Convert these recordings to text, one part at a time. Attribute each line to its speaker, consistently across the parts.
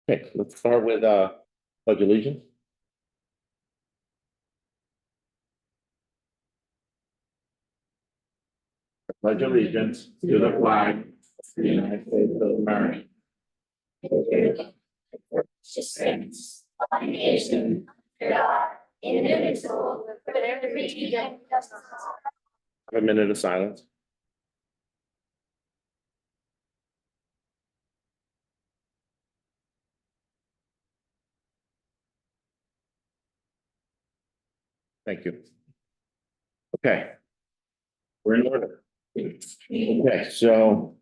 Speaker 1: Okay, let's start with pledge allegiance. Pledge allegiance to the flag of the United States of America.
Speaker 2: Stands one nation, under God, indivisible, with liberty and justice.
Speaker 1: Have a minute of silence. Thank you. Okay. We're in order. Okay, so.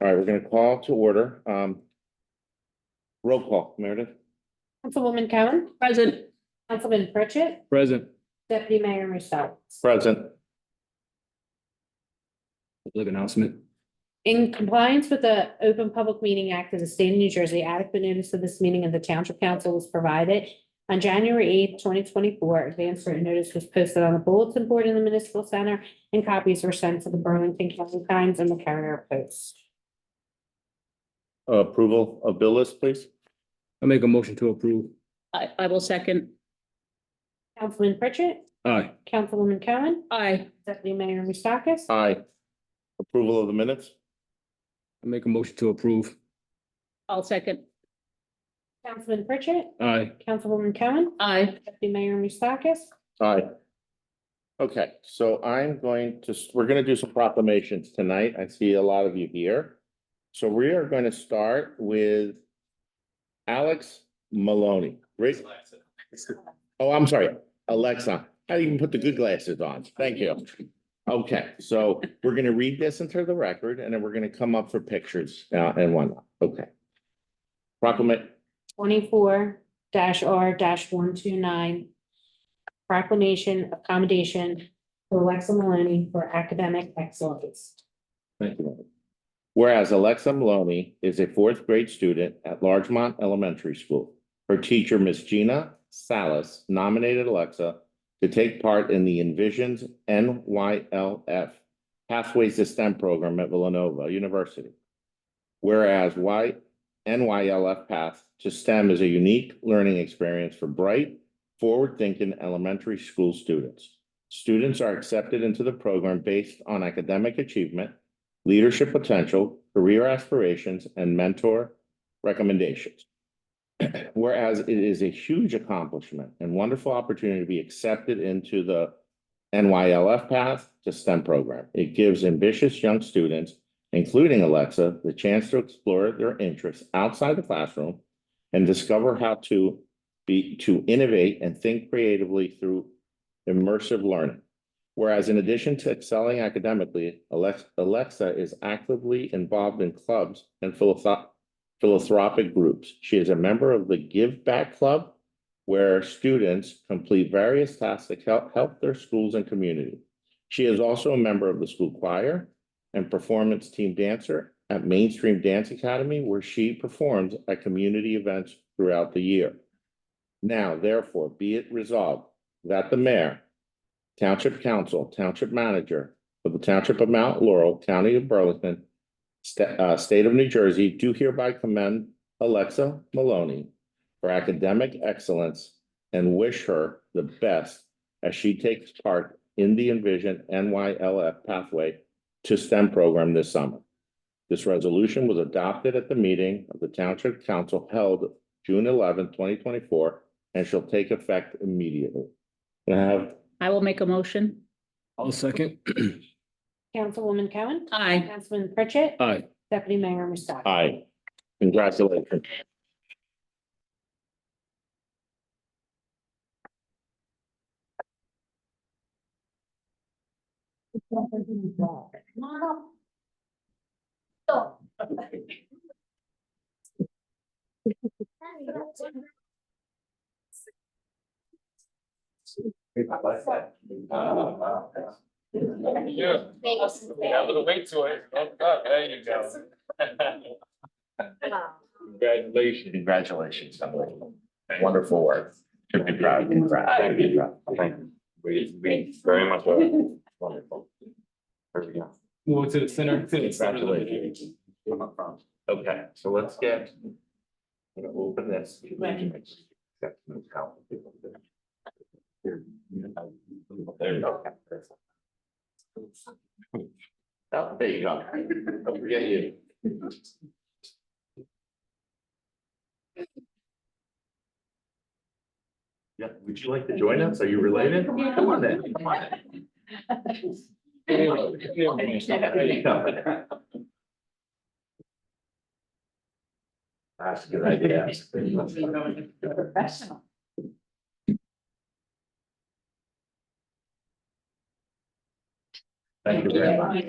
Speaker 1: All right, we're gonna call to order. Roll call, Meredith.
Speaker 3: Councilwoman Cohen. Present. Councilman Pritchett.
Speaker 4: Present.
Speaker 3: Deputy Mayor Rousseau.
Speaker 1: Present.
Speaker 4: Public announcement.
Speaker 3: In compliance with the Open Public Meeting Act of the State of New Jersey, adequate notice of this meeting of the Township Council was provided. On January 8th, 2024, advance written notice was posted on the bulletin board in the Municipal Center, and copies were sent to the Burlington County Times and the Carrier Post.
Speaker 1: Approval of bill list, please.
Speaker 4: I make a motion to approve.
Speaker 5: I will second.
Speaker 3: Councilman Pritchett.
Speaker 4: Aye.
Speaker 3: Councilwoman Cohen.
Speaker 5: Aye.
Speaker 3: Deputy Mayor Rousseau.
Speaker 1: Aye. Approval of the minutes.
Speaker 4: I make a motion to approve.
Speaker 5: I'll second.
Speaker 3: Councilman Pritchett.
Speaker 4: Aye.
Speaker 3: Councilwoman Cohen.
Speaker 5: Aye.
Speaker 3: Deputy Mayor Rousseau.
Speaker 1: Aye. Okay, so we're gonna do some proclamations tonight. I see a lot of you here. So we are going to start with Alex Maloney. Right? Oh, I'm sorry, Alexa. I didn't even put the good glasses on. Thank you. Okay, so we're gonna read this into the record and then we're gonna come up for pictures and whatnot. Okay. Proclamation.
Speaker 3: 24-R-129. Proclamation of commendation for Alexa Maloney for academic excellence.
Speaker 1: Thank you. Whereas Alexa Maloney is a fourth grade student at Largemont Elementary School. Her teacher, Miss Gina Salas, nominated Alexa to take part in the Envisions NYLF Pathways to STEM program at Villanova University. Whereas NYLF Path to STEM is a unique learning experience for bright, forward-thinking elementary school students. Students are accepted into the program based on academic achievement, leadership potential, career aspirations, and mentor recommendations. Whereas it is a huge accomplishment and wonderful opportunity to be accepted into the NYLF Path to STEM program. It gives ambitious young students, including Alexa, the chance to explore their interests outside the classroom and discover how to innovate and think creatively through immersive learning. Whereas in addition to excelling academically, Alexa is actively involved in clubs and philanthropic groups. She is a member of the Give Back Club, where students complete various tasks to help their schools and community. She is also a member of the school choir and performance team dancer at Mainstream Dance Academy, where she performs at community events throughout the year. Now, therefore, be it resolved that the mayor, Township Council, Township Manager of the Township of Mount Laurel, County of Burlington, State of New Jersey, do hereby commend Alexa Maloney for academic excellence and wish her the best as she takes part in the Envision NYLF Pathway to STEM program this summer. This resolution was adopted at the meeting of the Township Council held June 11, 2024, and shall take effect immediately.
Speaker 5: I will make a motion.
Speaker 4: I'll second.
Speaker 3: Councilwoman Cohen.
Speaker 5: Aye.
Speaker 3: Councilman Pritchett.
Speaker 4: Aye.
Speaker 3: Deputy Mayor Rousseau.
Speaker 1: Aye. Congratulations.
Speaker 2: Yeah. A little weight to it. Oh, God, there you go.
Speaker 1: Congratulations. Congratulations. Wonderful work. Should be proud. Should be proud. Thank you. We very much are. Wonderful. There we go.
Speaker 2: Move to the center.
Speaker 1: Congratulations. Okay, so let's get. I'm gonna open this. There you go. Oh, there you go. Don't forget you. Yeah, would you like to join us? Are you related? Come on in, come on in. There you go. That's a good idea.
Speaker 5: Professional.
Speaker 1: Thank you very much.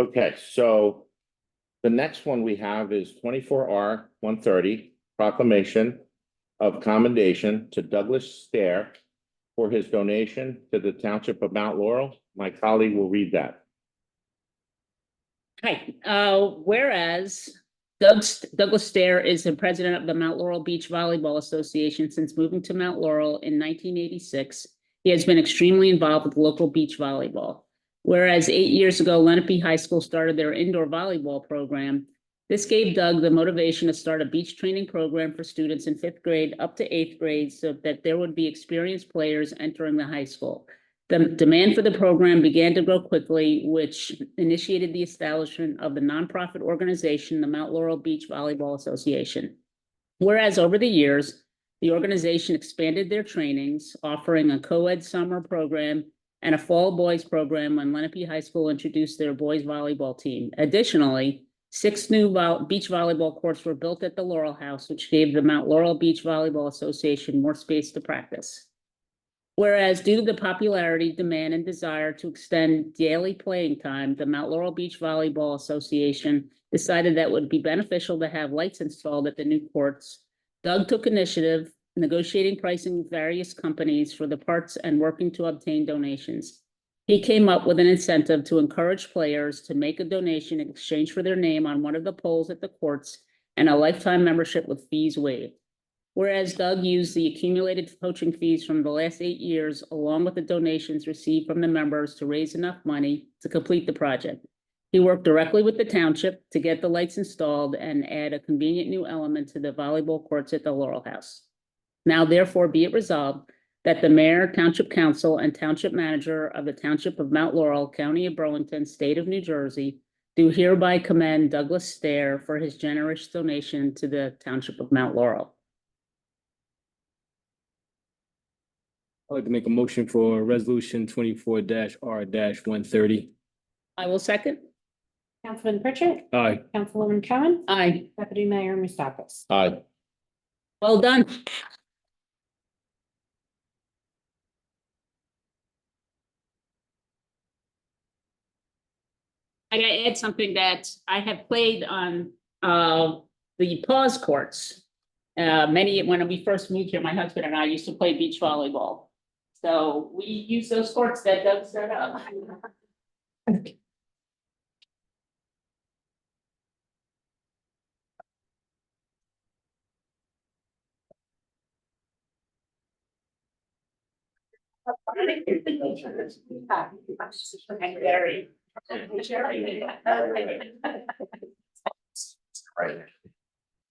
Speaker 1: Okay, so the next one we have is 24R 130 proclamation of commendation to Douglas Stair for his donation to the Township of Mount Laurel. My colleague will read that.
Speaker 5: Hi, whereas Douglas Stair is the president of the Mount Laurel Beach Volleyball Association since moving to Mount Laurel in 1986. He has been extremely involved with local beach volleyball. Whereas 8 years ago, Lenape High School started their indoor volleyball program. This gave Doug the motivation to start a beach training program for students in 5th grade up to 8th grade so that there would be experienced players entering the high school. The demand for the program began to grow quickly, which initiated the establishment of the nonprofit organization, the Mount Laurel Beach Volleyball Association. Whereas over the years, the organization expanded their trainings, offering a co-ed summer program and a fall boys program when Lenape High School introduced their boys volleyball team. Additionally, 6 new beach volleyball courts were built at the Laurel House, which gave the Mount Laurel Beach Volleyball Association more space to practice. Whereas due to the popularity, demand, and desire to extend daily playing time, the Mount Laurel Beach Volleyball Association decided that it would be beneficial to have lights installed at the new courts. Doug took initiative, negotiating pricing with various companies for the parts and working to obtain donations. He came up with an incentive to encourage players to make a donation in exchange for their name on one of the poles at the courts and a lifetime membership with fees waived. Whereas Doug used the accumulated coaching fees from the last 8 years, along with the donations received from the members to raise enough money to complete the project. He worked directly with the township to get the lights installed and add a convenient new element to the volleyball courts at the Laurel House. Now therefore be it resolved that the mayor, township council, and township manager of the Township of Mount Laurel, County of Burlington, State of New Jersey, do hereby commend Douglas Stair for his generous donation to the Township of Mount Laurel.
Speaker 4: I'd like to make a motion for resolution 24-R-130.
Speaker 5: I will second.
Speaker 3: Councilman Pritchett,
Speaker 4: Aye.
Speaker 3: Councilwoman Cohen,
Speaker 5: Aye.
Speaker 3: Deputy Mayor Mustakis.
Speaker 1: Aye.
Speaker 5: Well done. I gotta add something that I have played on the pause courts. When we first moved here, my husband and I used to play beach volleyball. So we use those courts that Doug set up.
Speaker 1: Right.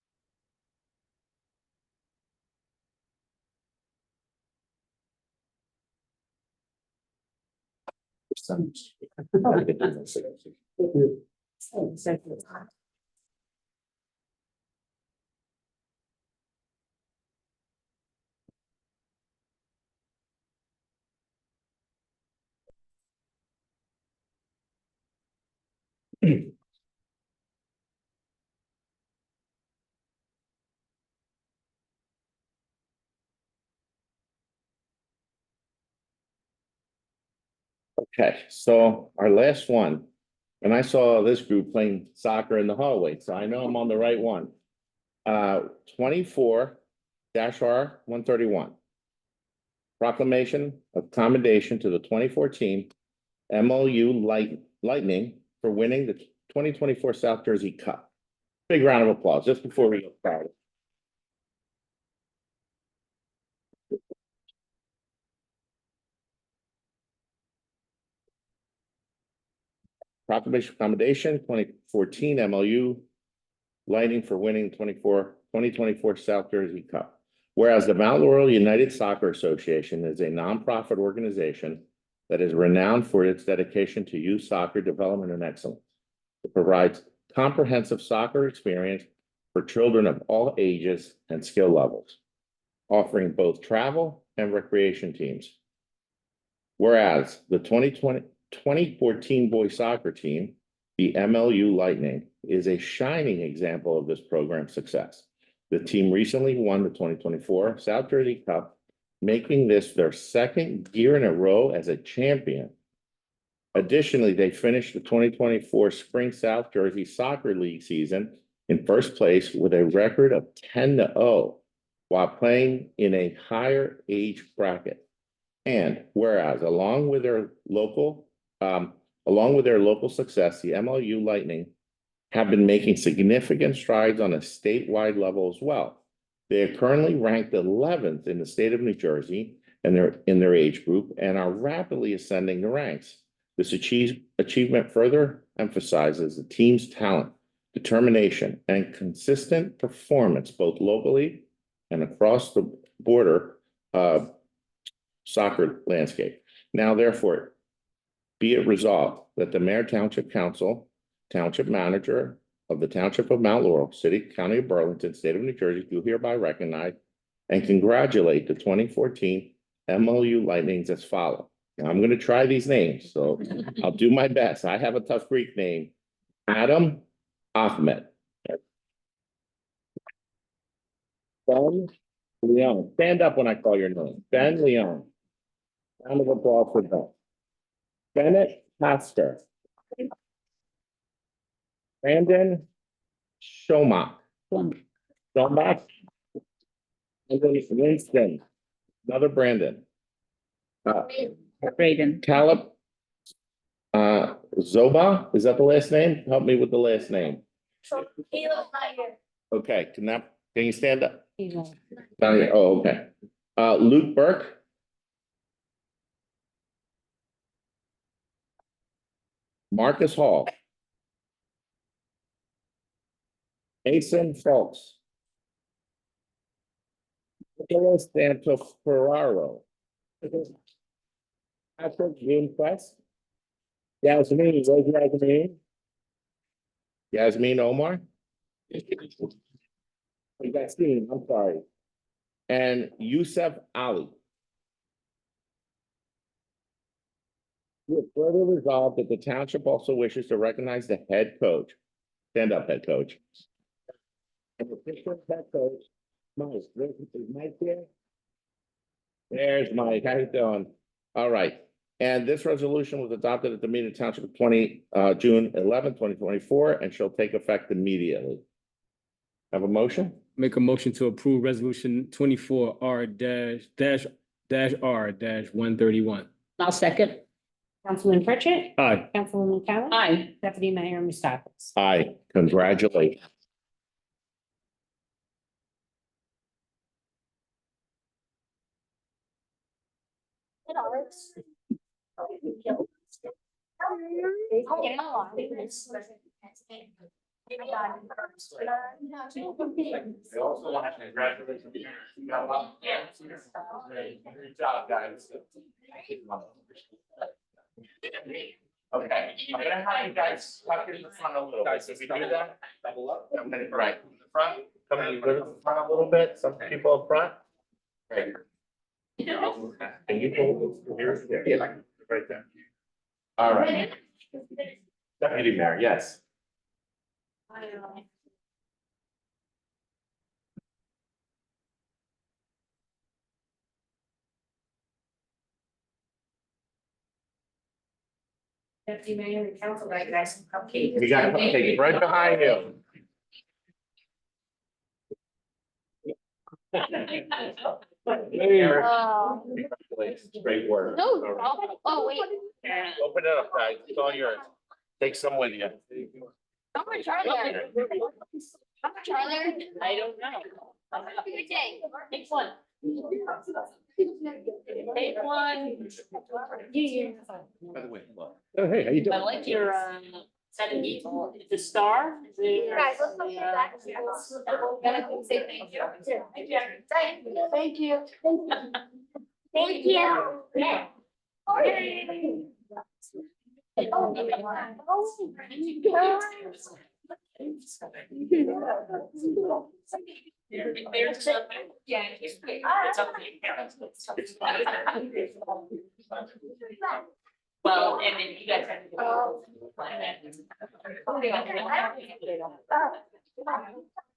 Speaker 1: Okay, so our last one, and I saw this group playing soccer in the hallway, so I know I'm on the right one. 24 R 131. Proclamation of commendation to the 2014 MLU Lightning for winning the 2024 South Jersey Cup. Big round of applause just before we get started. Proclamation of commendation, 2014 MLU Lightning for winning 2024 South Jersey Cup. Whereas the Mount Laurel United Soccer Association is a nonprofit organization that is renowned for its dedication to youth soccer development and excellence. It provides comprehensive soccer experience for children of all ages and skill levels, offering both travel and recreation teams. Whereas the 2014 boys soccer team, the MLU Lightning, is a shining example of this program's success. The team recently won the 2024 South Jersey Cup, making this their second year in a row as a champion. Additionally, they finished the 2024 Spring South Jersey Soccer League season in first place with a record of 10-0 while playing in a higher age bracket. And whereas along with their local success, the MLU Lightning have been making significant strides on a statewide level as well. They are currently ranked 11th in the state of New Jersey and they're in their age group and are rapidly ascending the ranks. This achievement further emphasizes the team's talent, determination, and consistent performance both locally and across the border soccer landscape. Now, therefore, be it resolved that the Mayor Township Council, Township Manager of the Township of Mount Laurel, City, County of Burlington, State of New Jersey, do hereby recognize and congratulate the 2014 MLU Lightnings as follows. Now, I'm going to try these names, so I'll do my best. I have a tough Greek name. Adam Ahmed. Ben Leon. Stand up when I call your name. Ben Leon. Round of applause for Ben. Bennett Pastor. Brandon Shomach. Shomach. And then Winston. Another Brandon.
Speaker 5: Braden.
Speaker 1: Caleb. Zoba, is that the last name? Help me with the last name. Okay, can you stand up? Down here. Oh, okay. Luke Burke. Marcus Hall. Mason Fultz. Nicholas Santoferraro. Patrick June Quest. Yasmin, where's Yasmin? Yasmin Omar? Yasmin, I'm sorry. And Yusuf Ali. We have further resolved that the township also wishes to recognize the head coach. Stand up, head coach. And the official head coach, Mike. Is Mike there? There's Mike. How you doing? All right. And this resolution was adopted at the meeting of Township of June 11, 2024, and shall take effect immediately. Have a motion?
Speaker 4: Make a motion to approve resolution 24R-R-131.
Speaker 5: I'll second.
Speaker 3: Councilman Pritchett.
Speaker 4: Aye.
Speaker 3: Councilwoman Callan.
Speaker 5: Aye.
Speaker 3: Deputy Mayor Mustakis.
Speaker 1: Aye. Congratulations.
Speaker 2: They also want to congratulate you. Good job, guys. Okay, I'm gonna have you guys tuck in the front a little bit. So if we do that, double up. I'm gonna right in the front. Come in the front a little bit. Some people up front. Right. And you hold yours. Yeah, right there. All right. Deputy Mayor, yes.
Speaker 3: Deputy Mayor and Council, I got some cupcakes.
Speaker 1: We got cupcakes right behind you.
Speaker 2: Eric,
Speaker 6: Oh,
Speaker 2: congratulations. Great work.
Speaker 6: no,
Speaker 2: All right.
Speaker 6: oh, wait.
Speaker 2: Open it up, guys. It's all yours. Take some with you.
Speaker 6: How much are there? How much are there?
Speaker 5: I don't know.
Speaker 6: Have a good day.
Speaker 5: Take one. Take one.
Speaker 1: By the way, look.
Speaker 4: Oh, hey, how you
Speaker 5: I
Speaker 4: doing?
Speaker 5: like your, setting eagle. The star.
Speaker 6: Guys, let's look at that. Gotta say thank you. Thank you. Thank you. Yeah.
Speaker 5: Well, and then you guys have to.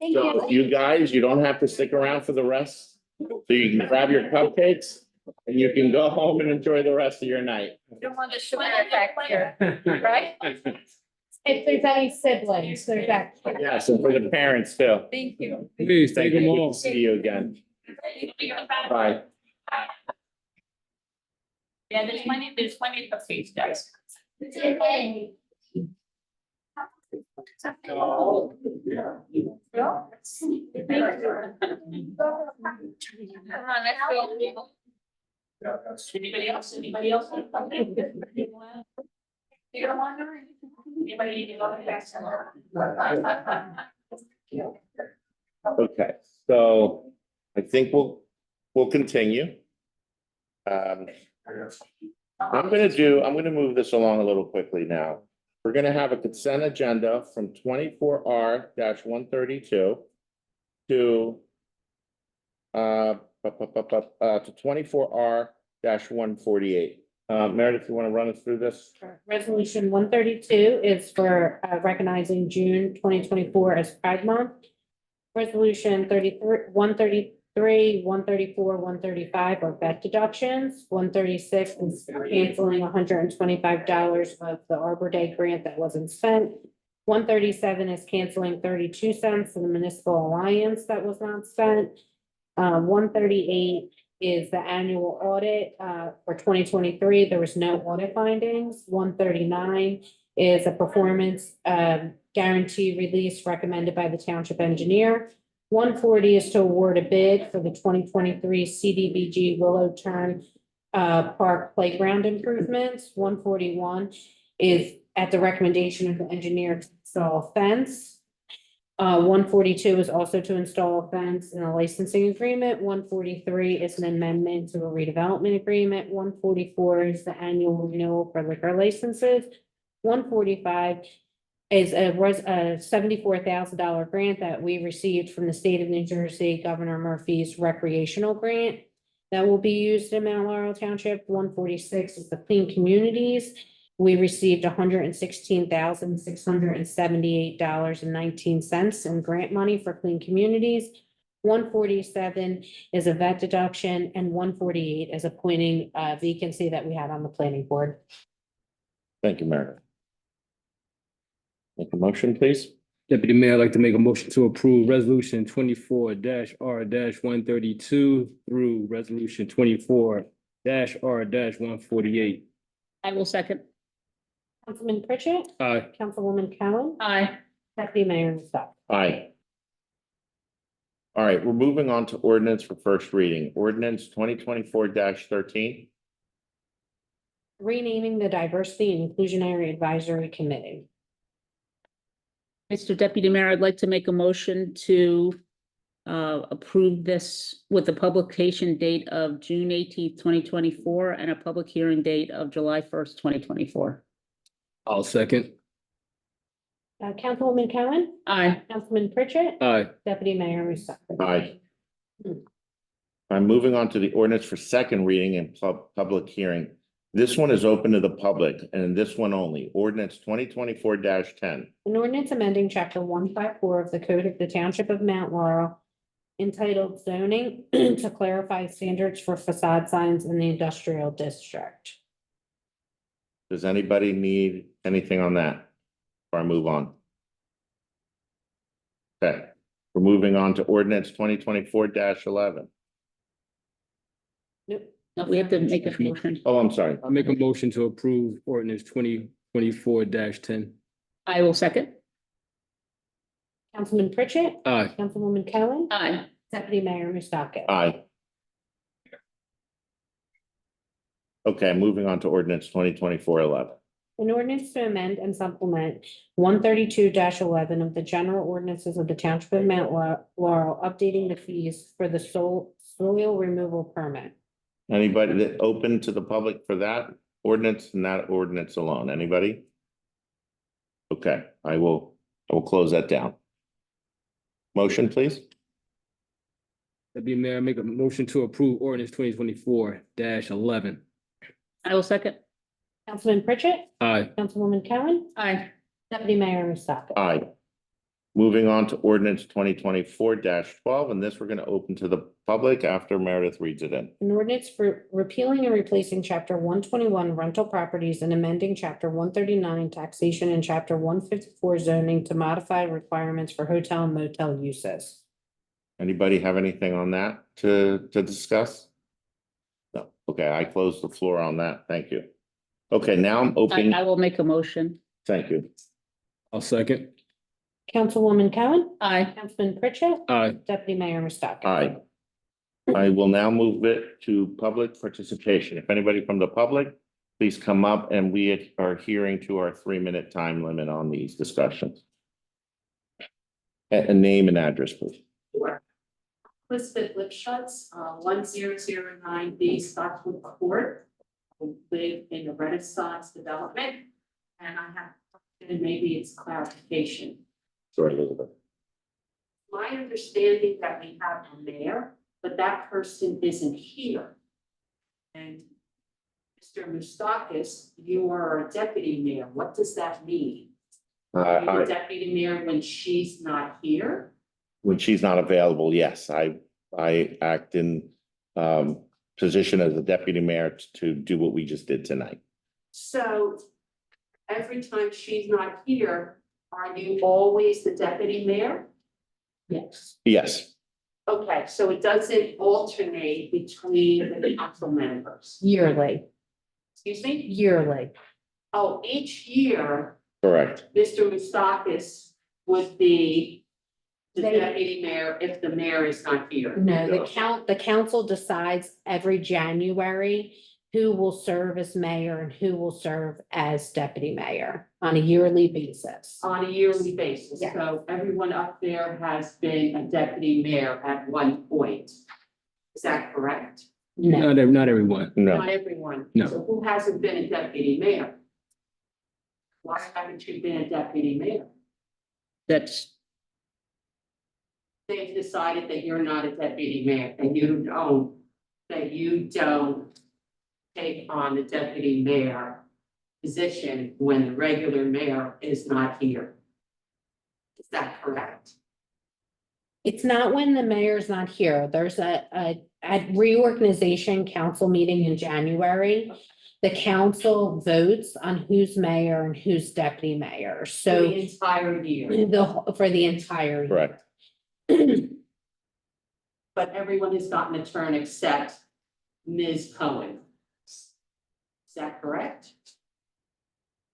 Speaker 6: Thank
Speaker 1: So
Speaker 6: you.
Speaker 1: you guys, you don't have to stick around for the rest. So you can grab your cupcakes and you can go home and enjoy the rest of your night.
Speaker 6: Don't want the sugar effect here, right?
Speaker 3: If there's any siblings, there's that.
Speaker 1: Yes, and for the parents too.
Speaker 6: Thank you.
Speaker 4: Please,
Speaker 1: Thank
Speaker 4: take them
Speaker 1: you.
Speaker 4: all.
Speaker 1: See you again. Bye.
Speaker 5: Yeah, there's plenty of cupcakes, guys.
Speaker 6: Come on, let's go.
Speaker 5: Anybody else? Anybody else?
Speaker 6: You don't want to?
Speaker 5: Anybody need to go to
Speaker 1: Okay, so I think we'll continue. I'm gonna move this along a little quickly now. We're gonna have a consent agenda from 24R 132 to 24R 148. Meredith, you want to run us through this?
Speaker 3: Resolution 132 is for recognizing June 2024 as Pride Month. Resolution 133, 134, 135 are vet deductions. 136 is canceling $125 of the Arbor Day grant that wasn't spent. 137 is canceling 32 cents in the municipal alliance that was not spent. 138 is the annual audit for 2023. There was no audit findings. 139 is a performance guarantee release recommended by the township engineer. 140 is to award a bid for the 2023 CDBG Willow Turn Park Playground improvements. 141 is at the recommendation of the engineer to install a fence. 142 is also to install a fence in a licensing agreement. 143 is an amendment to a redevelopment agreement. 144 is the annual renewal for liquor licenses. 145 is a $74,000 grant that we received from the state of New Jersey, Governor Murphy's recreational grant that will be used in Mount Laurel Township. 146 is the Clean Communities. We received $116,678.19 in grant money for Clean Communities. 147 is a vet deduction, and 148 is appointing a vacancy that we had on the planning board.
Speaker 1: Thank you, Meredith. Make a motion, please.
Speaker 4: Deputy Mayor, I'd like to make a motion to approve resolution 24-R 132 through resolution 24-R 148.
Speaker 5: I will second.
Speaker 3: Councilman Pritchett,
Speaker 4: Aye.
Speaker 3: Councilwoman Cowan,
Speaker 5: Aye.
Speaker 3: Deputy Mayor Musto.
Speaker 1: Aye. All right, we're moving on to ordinance for first reading. Ordinance 2024-13.
Speaker 3: Renaming the Diversity and Inclusionary Advisory Committee.
Speaker 5: Mr. Deputy Mayor, I'd like to make a motion to approve this with a publication date of June 18th, 2024, and a public hearing date of July 1st, 2024.
Speaker 4: I'll second.
Speaker 3: Councilwoman Cowan,
Speaker 5: Aye.
Speaker 3: Councilman Pritchett,
Speaker 4: Aye.
Speaker 3: Deputy Mayor Musto.
Speaker 1: Aye. I'm moving on to the ordinance for second reading and public hearing. This one is open to the public and this one only. Ordinance 2024-10.
Speaker 3: An ordinance amending chapter 154 of the Code of the Township of Mount Laurel entitled zoning to clarify standards for facade signs in the industrial district.
Speaker 1: Does anybody need anything on that? Before I move on. Okay, We're moving on to ordinance 2024-11.
Speaker 3: Nope.
Speaker 5: No, we have to make a motion.
Speaker 1: Oh, I'm sorry.
Speaker 4: I make a motion to approve ordinance 2024-10.
Speaker 5: I will second.
Speaker 3: Councilman Pritchett.
Speaker 4: Aye.
Speaker 3: Councilwoman Cohen.
Speaker 5: Aye.
Speaker 3: Deputy Mayor Mustaka.
Speaker 1: Aye. Okay, moving on to ordinance 2024-11.
Speaker 3: An ordinance to amend and supplement 132-11 of the general ordinances of the Township of Mount Laurel, updating the fees for the soil removal permit.
Speaker 1: Anybody that open to the public for that ordinance and that ordinance alone? Anybody? Okay, I will close that down. Motion, please.
Speaker 4: Deputy Mayor, I make a motion to approve ordinance 2024-11.
Speaker 5: I will second.
Speaker 3: Councilman Pritchett.
Speaker 4: Aye.
Speaker 3: Councilwoman Cohen.
Speaker 5: Aye.
Speaker 3: Deputy Mayor Mustaka.
Speaker 1: Aye. Moving on to ordinance 2024-12, and this we're going to open to the public after Meredith reads it in.
Speaker 3: An ordinance for repealing and replacing chapter 121 rental properties and amending chapter 139 taxation and chapter 154 zoning to modify requirements for hotel and motel uses.
Speaker 1: Anybody have anything on that to discuss? No. Okay, I close the floor on that. Thank you. Okay, now I'm opening.
Speaker 5: I will make a motion.
Speaker 1: Thank you.
Speaker 4: I'll second.
Speaker 3: Councilwoman Cohen.
Speaker 5: Aye.
Speaker 3: Councilman Pritchett.
Speaker 4: Aye.
Speaker 3: Deputy Mayor Mustaka.
Speaker 1: Aye. I will now move it to public participation. If anybody from the public, please come up, and we are adhering to our 3-minute time limit on these discussions. A name and address, please.
Speaker 7: Sure. Elizabeth Lipschutz, 1009B Stockwood Court. I live in the Renaissance development, and I have, and maybe it's clarification.
Speaker 1: Sorry, Elizabeth.
Speaker 7: My understanding that we have a mayor, but that person isn't here. And Mr. Moustakis, you are a deputy mayor. What does that mean? Are you a deputy mayor when she's not here?
Speaker 1: When she's not available, yes, I act in position as a deputy mayor to do what we just did tonight.
Speaker 7: So every time she's not here, are you always the deputy mayor?
Speaker 3: Yes.
Speaker 1: Yes,
Speaker 7: Okay, so it doesn't alternate between the council members.
Speaker 3: Yearly.
Speaker 7: Excuse me?
Speaker 3: Yearly.
Speaker 7: Oh, each year,
Speaker 1: correct.
Speaker 7: Mr. Moustakis would be the
Speaker 3: They-
Speaker 7: deputy mayor if the mayor is not here.
Speaker 3: No, the council decides every January who will serve as mayor and who will serve as deputy mayor on a yearly basis.
Speaker 7: On a yearly basis.
Speaker 3: Yeah.
Speaker 7: So everyone up there has been a deputy mayor at one point. Is that correct?
Speaker 3: No,
Speaker 4: Not everyone.
Speaker 1: No,
Speaker 7: Not everyone.
Speaker 4: No.
Speaker 7: So who hasn't been a deputy mayor? Why haven't you been a deputy mayor?
Speaker 5: That's,
Speaker 7: They've decided that you're not a deputy mayor and you don't take on the deputy mayor position when the regular mayor is not here. Is that correct?
Speaker 3: it's not when the mayor's not here. There's a reorganization council meeting in January. The council votes on who's mayor and who's deputy mayor.
Speaker 7: For
Speaker 3: So
Speaker 7: the entire year,
Speaker 3: for the entire year.
Speaker 1: correct.
Speaker 7: but everyone has gotten a turn except Ms. Cohen. Is that correct?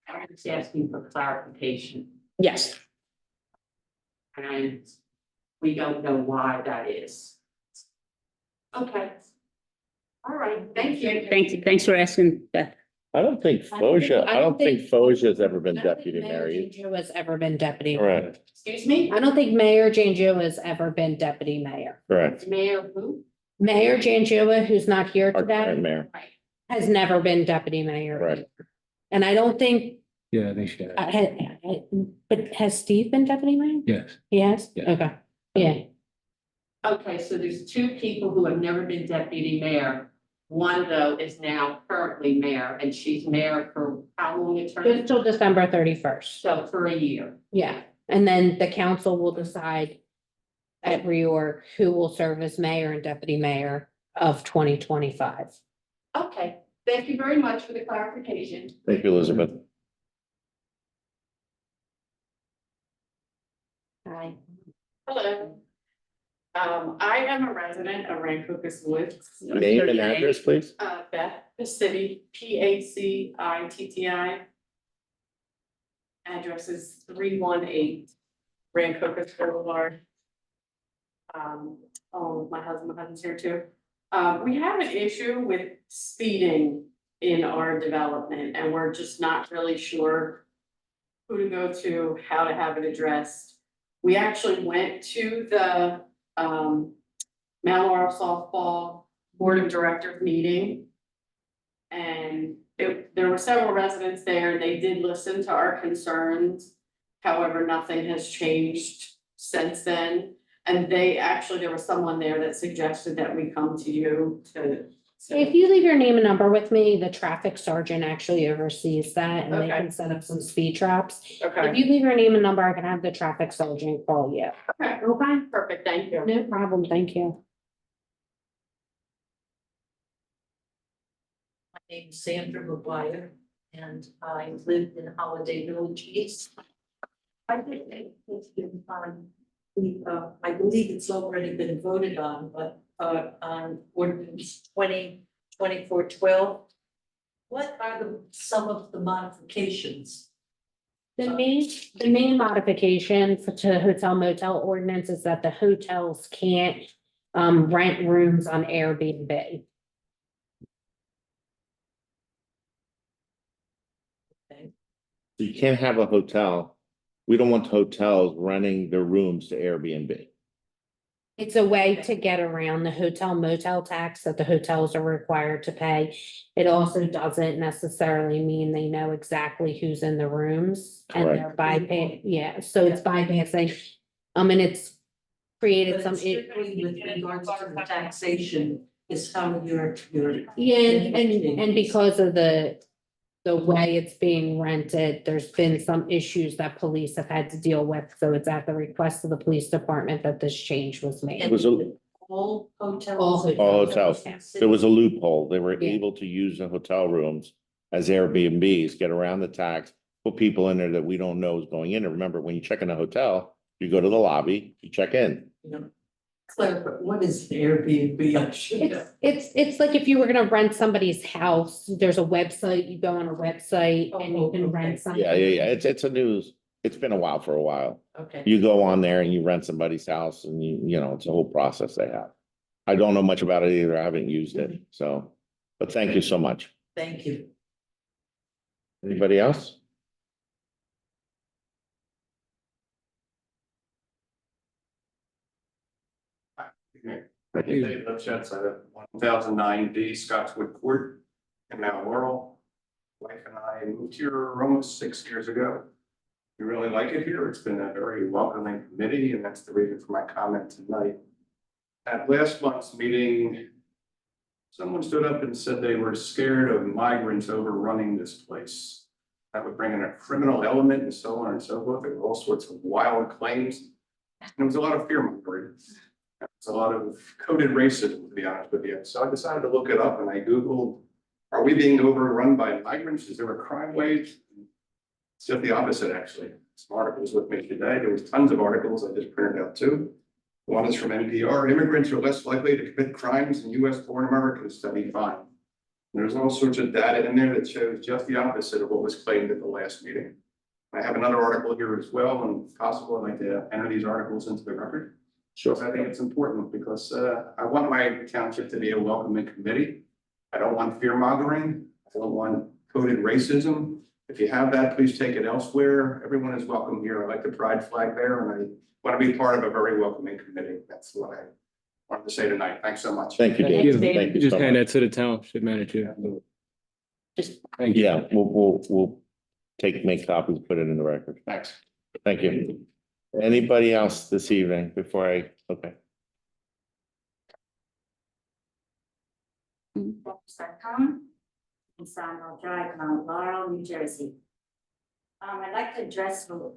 Speaker 7: I'm just asking for clarification.
Speaker 5: yes.
Speaker 7: And we don't know why that is. Okay. All right, thank you.
Speaker 5: Thank you. Thanks for asking, Beth.
Speaker 1: I don't think Foja's ever been deputy mayor.
Speaker 3: Mayor Jane Joe has ever been deputy.
Speaker 1: Correct,
Speaker 7: Excuse me?
Speaker 3: I don't think Mayor Jane Joe has ever been deputy mayor.
Speaker 1: correct.
Speaker 7: Mayor who?
Speaker 3: Mayor Jane Joe, who's not here
Speaker 1: Our current
Speaker 3: today,
Speaker 1: mayor,
Speaker 3: has never been deputy mayor.
Speaker 1: Right.
Speaker 3: either. And I don't think,
Speaker 4: Yeah, I think she has.
Speaker 3: but has Steve been deputy mayor?
Speaker 4: Yes.
Speaker 3: He has?
Speaker 4: Yeah.
Speaker 3: Okay, yeah.
Speaker 7: Okay, so there's two people who have never been deputy mayor. One, though, is now currently mayor, and she's mayor for how long a term?
Speaker 3: Just till December 31st.
Speaker 7: So for a year.
Speaker 3: Yeah, and then the council will decide at reorg who will serve as mayor and deputy mayor of 2025.
Speaker 7: Okay, thank you very much for the clarification.
Speaker 1: thank you, Elizabeth.
Speaker 3: Hi.
Speaker 7: Hello. I am a resident of Rancocas Woods,
Speaker 1: Name and address, please.
Speaker 7: Beth, the city, Pacitti. Address is 318 Rancocas Boulevard. Oh, my husband's here too. We have an issue with speeding in our development, and we're just not really sure who to go to, how to have it addressed. We actually went to the Mount Laurel Softball Board of Directors meeting. And there were several residents there, and they did listen to our concerns. However, nothing has changed since then. And there was someone there that suggested that we come to you to.
Speaker 3: If you leave your name and number with me, the traffic sergeant actually oversees that and they
Speaker 7: Okay.
Speaker 3: can set up some speed traps.
Speaker 7: Okay,
Speaker 3: If you leave your name and number, I can have the traffic sergeant call you.
Speaker 7: okay,
Speaker 3: Okay,
Speaker 7: perfect, thank you.
Speaker 3: no problem, thank you.
Speaker 8: My name's Sandra McGuire, and I live in Holiday Village East. I think it's been on, I believe it's already been voted on, but on ordinance 2024-12. What are some of the modifications?
Speaker 3: The main modification to hotel motel ordinance is that the hotels can't rent rooms on Airbnb.
Speaker 1: You can't have a hotel. We don't want hotels renting their rooms to Airbnb.
Speaker 3: It's a way to get around the hotel motel tax that the hotels are required to pay. It also doesn't necessarily mean they know exactly who's in the rooms and they're bypassing, yeah, so it's bypassing. And it's created
Speaker 8: But
Speaker 3: some.
Speaker 8: it's strictly with regards to the taxation is how you're.
Speaker 3: Yeah, and because of the way it's being rented, there's been some issues that police have had to deal with. So it's at the request of the police department that this change was
Speaker 1: It
Speaker 3: made.
Speaker 1: was a,
Speaker 8: All hotels.
Speaker 1: all hotels. There was a loophole. They were
Speaker 3: Yeah.
Speaker 1: able to use the hotel rooms as Airbnbs, get around the tax, put people in there that we don't know is going in. And remember, when you check in a hotel, you go to the lobby, you check in.
Speaker 8: Claire, but what is the Airbnb? I should know.
Speaker 3: It's like if you were gonna rent somebody's house, there's a website, you go on a website and you can rent something.
Speaker 1: Yeah. It's a news. It's been a while for a while.
Speaker 8: Okay,
Speaker 1: You go on there and you rent somebody's house and you know, it's a whole process they have. I don't know much about it either. I haven't used it, so, but thank you so much.
Speaker 8: thank you.
Speaker 1: Anybody else?
Speaker 9: My name is Dave Lipschitz. I live at 1009 D Scottswood Court in Mount Laurel. Wife and I moved here almost 6 years ago. We really like it here. It's been a very welcoming committee, and that's the reason for my comment tonight. At last month's meeting, someone stood up and said they were scared of migrants overrunning this place. That would bring in a criminal element and so on and so forth. There were all sorts of wild claims. And there was a lot of fear mongering. It's a lot of coded racism, to be honest with you. So I decided to look it up and I Googled, are we being overrun by migrants? Is there a crime wave? It's just the opposite, actually. Some articles with me today. There was tons of articles I just printed out too. One is from NPR. Immigrants are less likely to commit crimes than US born Americans study find. There's all sorts of data in there that shows just the opposite of what was claimed at the last meeting. I have another article here as well, and if possible, I'd like to enter these articles into the record. Sure. I think it's important because I want my township to be a welcoming committee. I don't want fear mongering. I don't want coded racism. If you have that, please take it elsewhere. Everyone is welcome here. I like the pride flag there, and I want to be part of a very welcoming committee. That's what I wanted to say tonight. Thanks so much.
Speaker 1: Thank you,
Speaker 3: Thanks,
Speaker 1: Dave.
Speaker 3: Dave.
Speaker 1: Thank you
Speaker 4: Just
Speaker 1: so
Speaker 4: hand
Speaker 1: much.
Speaker 4: that to the township manager.
Speaker 5: Just
Speaker 4: Thank you.
Speaker 1: Yeah, we'll make copies, put it in the record.
Speaker 9: Thanks.
Speaker 1: Thank you. Anybody else this evening before okay.
Speaker 6: In Sawmill Drive, Mount Laurel, New Jersey. I'd like to address the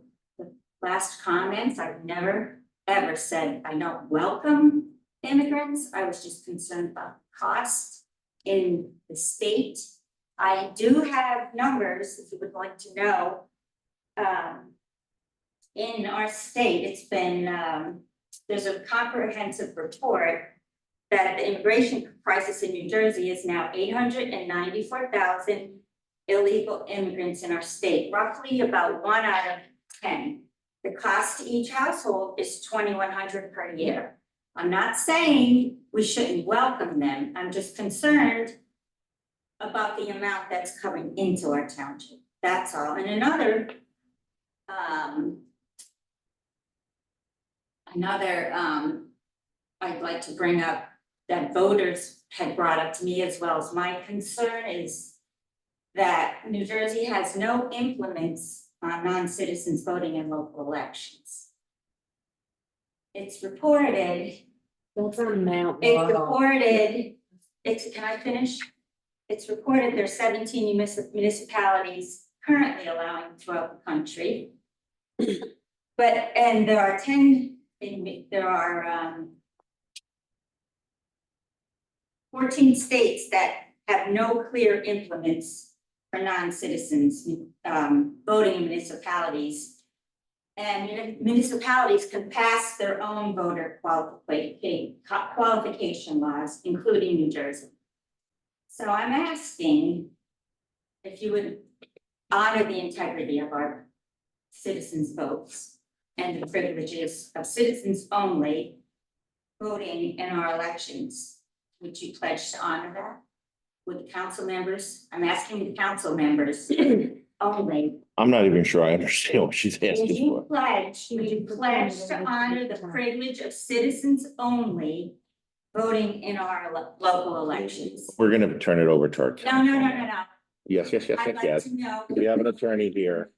Speaker 6: last comments. I've never, ever said I don't welcome immigrants. I was just concerned about cost in the state. I do have numbers, if you would like to know. In our state, it's been there's a comprehensive report that the immigration crisis in New Jersey is now 894,000 illegal immigrants in our state, roughly about 1 out of 10. The cost to each household is $2,100 per year. I'm not saying we shouldn't welcome them. I'm just concerned about the amount that's coming into our township. That's all. And I'd like to bring up that voters had brought up to me as well as my concern is that New Jersey has no implements on non-citizens voting in local elections. It's reported,
Speaker 3: That's on Mount
Speaker 6: it's
Speaker 3: Laurel.
Speaker 6: reported, can I finish? It's reported there's 17 municipalities currently allowing throughout the country. And there are 14 states that have no clear implements for non-citizens voting in municipalities. And municipalities can pass their own voter qualification laws, including New Jersey. So I'm asking if you would honor the integrity of our citizens' votes and the privileges of citizens only voting in our elections. Would you pledge to honor that? With the council members? I'm asking the council members only.
Speaker 1: I'm not even sure I understand what she's
Speaker 6: Would
Speaker 1: asking
Speaker 6: you
Speaker 1: for.
Speaker 6: pledge to honor the privilege of citizens only voting in our local elections?
Speaker 1: We're gonna turn it over to our.
Speaker 6: No.
Speaker 1: Yes.
Speaker 6: I'd like to know.
Speaker 1: We have an attorney here.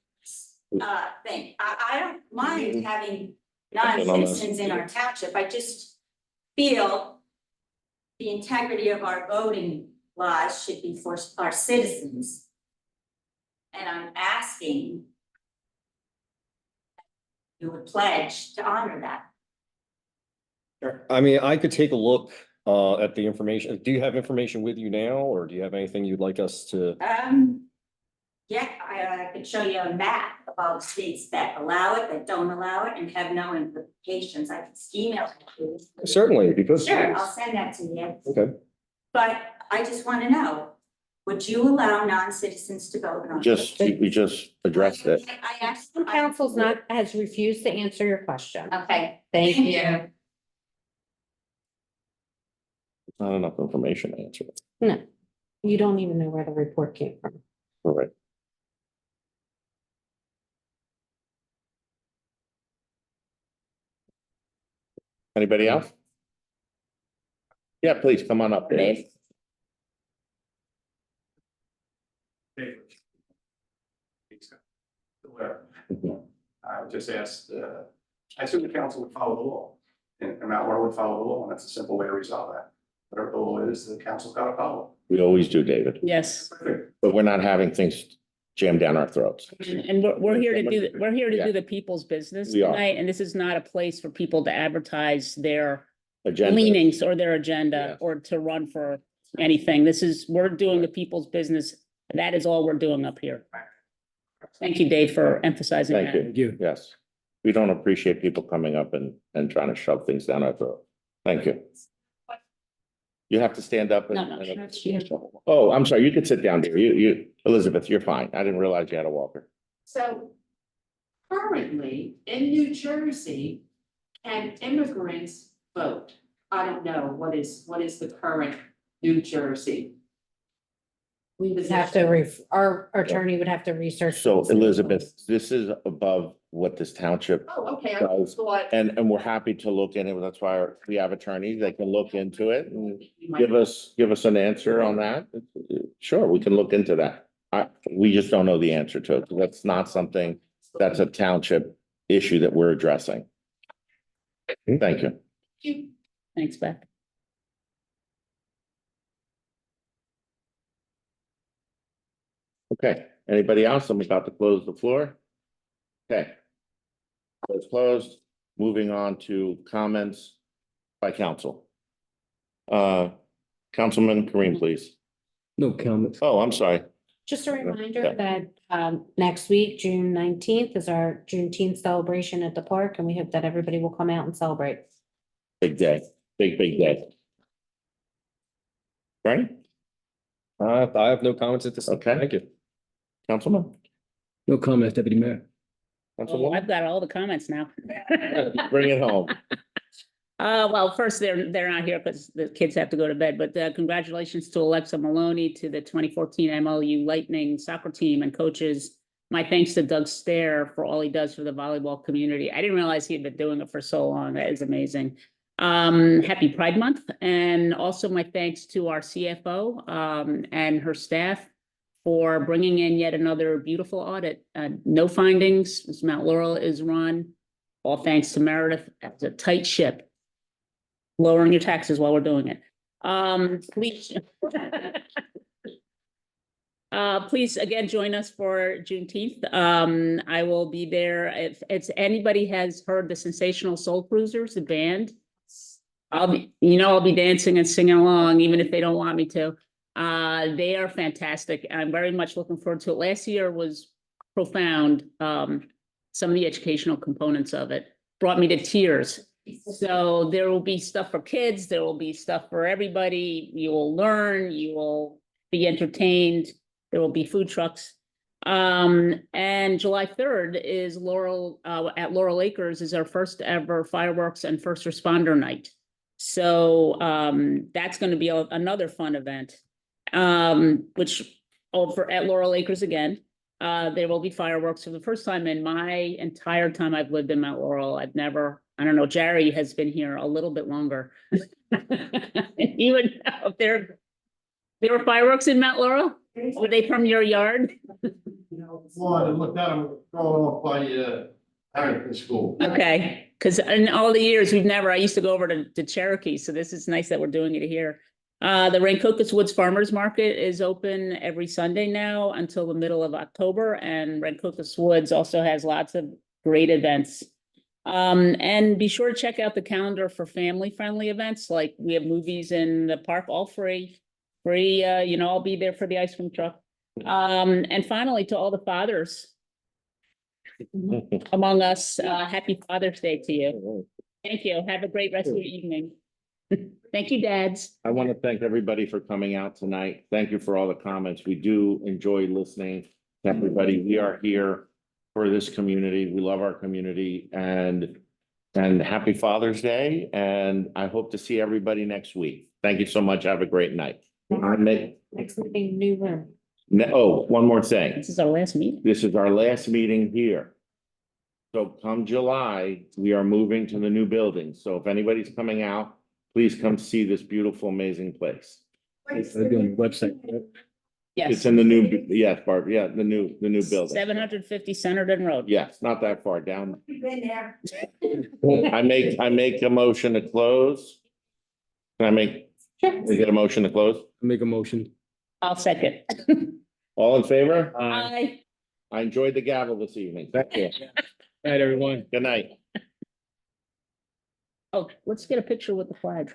Speaker 6: Thing. I don't mind having non-citizens in our township. I just feel the integrity of our voting laws should be for our citizens. And I'm asking you would pledge to honor that.
Speaker 10: I mean, I could take a look at the information. Do you have information with you now, or do you have anything you'd like us to?
Speaker 6: Yeah, I could show you a map of all the states that allow it, that don't allow it, and have no implications. I could email it to you.
Speaker 10: Certainly, because.
Speaker 6: Sure, I'll send that to you.
Speaker 10: Okay.
Speaker 6: But I just want to know, would you allow non-citizens to vote on?
Speaker 1: We just addressed it.
Speaker 6: I asked.
Speaker 3: Council's has refused to answer your question.
Speaker 6: Okay,
Speaker 3: Thank
Speaker 6: thank
Speaker 3: you.
Speaker 6: you.
Speaker 1: Not enough information to answer it.
Speaker 3: No, you don't even know where the report came from.
Speaker 1: All right. Anybody else? Yeah, please come on up, Dave.
Speaker 9: I just asked, I assume the council would follow the law, and Mount Laurel would follow the law, and that's a simple way to resolve that. Whatever the law is, the council's got to follow.
Speaker 1: We always do, David,
Speaker 5: Yes,
Speaker 1: but we're not having things jammed down our throats.
Speaker 5: and we're here to do, we're here to
Speaker 1: Yeah.
Speaker 5: do the people's business
Speaker 1: We are.
Speaker 5: tonight, and this is not a place for people to advertise their
Speaker 1: Agenda.
Speaker 5: leanings or their agenda
Speaker 1: Yes.
Speaker 5: or to run for anything. we're doing the people's business. That is all we're doing up here. Thank you, Dave, for emphasizing
Speaker 1: Thank
Speaker 5: that.
Speaker 1: you.
Speaker 4: Thank you.
Speaker 1: Yes. We don't appreciate people coming up and trying to shove things down our throat. Thank you. You have to stand up.
Speaker 5: No,
Speaker 1: Oh, I'm sorry. You could sit down there. Elizabeth, you're fine. I didn't realize you had a walker.
Speaker 7: So currently in New Jersey, can immigrants vote? I don't know, what is the current New Jersey?
Speaker 3: We would have to, our attorney would have to research.
Speaker 1: So Elizabeth, this is above what this township,
Speaker 7: Oh, okay, I
Speaker 1: Does.
Speaker 7: thought.
Speaker 1: and we're happy to look in it. That's why we have attorneys. They can look into it and
Speaker 7: You might-
Speaker 1: give us an answer on that. Sure, we can look into that. We just don't know the answer to it. That's not something, that's a township issue that we're addressing. Thank you.
Speaker 5: Thanks, Beth.
Speaker 1: Okay, anybody else? I'm about to close the floor. Okay. It's closed. Moving on to comments by council. Councilman Kareem, please.
Speaker 4: No comments.
Speaker 1: Oh, I'm sorry.
Speaker 3: Just a
Speaker 1: Yeah.
Speaker 3: reminder that next week, June 19th, is our Juneteenth celebration at the park, and we hope that everybody will come out and celebrate.
Speaker 1: Big day, big day. Right,
Speaker 10: I have no comments at this. time.
Speaker 1: Okay.
Speaker 10: Thank you.
Speaker 1: Councilman?
Speaker 4: No comments, Deputy Mayor.
Speaker 5: Oh, I've
Speaker 1: Councilwoman?
Speaker 5: got all the comments now.
Speaker 1: Bring it home.
Speaker 5: Well, first, they're not here because the kids have to go to bed, but congratulations to Alexa Maloney, to the 2014 MLU Lightning soccer team and coaches. My thanks to Doug Stair for all he does for the volleyball community. I didn't realize he had been doing it for so long. That is amazing. Happy Pride Month, and also my thanks to our CFO and her staff for bringing in yet another beautiful audit. No findings, as Mount Laurel is run. All thanks to Meredith. It's a tight ship. Lowering your taxes while we're doing it. Please. Please again, join us for Juneteenth. I will be there. If it's anybody has heard the Sensational Soul Cruisers, the band. I'll be dancing and singing along, even if they don't want me to. They are fantastic. I'm very much looking forward to it. Last year was profound. Some of the educational components of it brought me to tears. So there will be stuff for kids, there will be stuff for everybody. You will learn, you will be entertained, there will be food trucks. And July 3rd is at Laurel Acres is our first ever fireworks and first responder night. So that's going to be another fun event, at Laurel Acres again. There will be fireworks for the first time in my entire time I've lived in Mount Laurel. I don't know, Jerry has been here a little bit longer. Even if there were fireworks in Mount Laurel, were they from your yard?
Speaker 9: Well, I looked at them going off by, Harrington School.
Speaker 5: Okay, because in all the years I used to go over to Cherokee, so this is nice that we're doing it here. The Rancocas Woods Farmers Market is open every Sunday now until the middle of October, and Rancocas Woods also has lots of great events. And be sure to check out the calendar for family-friendly events, like we have movies in the park, all free. I'll be there for the ice cream truck. And finally, to all the fathers among us, happy Father's Day to you. Thank you. Have a great rest of your evening. Thank you, dads.
Speaker 1: I want to thank everybody for coming out tonight. Thank you for all the comments. We do enjoy listening to everybody. We are here for this community. We love our community, and happy Father's Day. And I hope to see everybody next week. Thank you so much. Have a great night.
Speaker 3: Next meeting, new room.
Speaker 1: One more thing.
Speaker 5: This is our last meeting.
Speaker 1: This is our last meeting here. So come July, we are moving to the new building. So if anybody's coming out, please come see this beautiful, amazing place.
Speaker 4: It'll be on the website.
Speaker 5: Yes,
Speaker 1: It's in the new, yes, Barb, yeah, the new building.
Speaker 5: 750 Centerton Road.
Speaker 1: Yes, not that far down.
Speaker 6: You've been there.
Speaker 1: I make a motion to close. Can I get a motion to close?
Speaker 4: Make a motion.
Speaker 5: I'll second.
Speaker 1: All in favor?
Speaker 5: Aye.
Speaker 1: I enjoyed the gavel this evening. Thank you.
Speaker 4: Night, everyone.
Speaker 1: Good night.
Speaker 5: Oh, let's get a picture with the flag.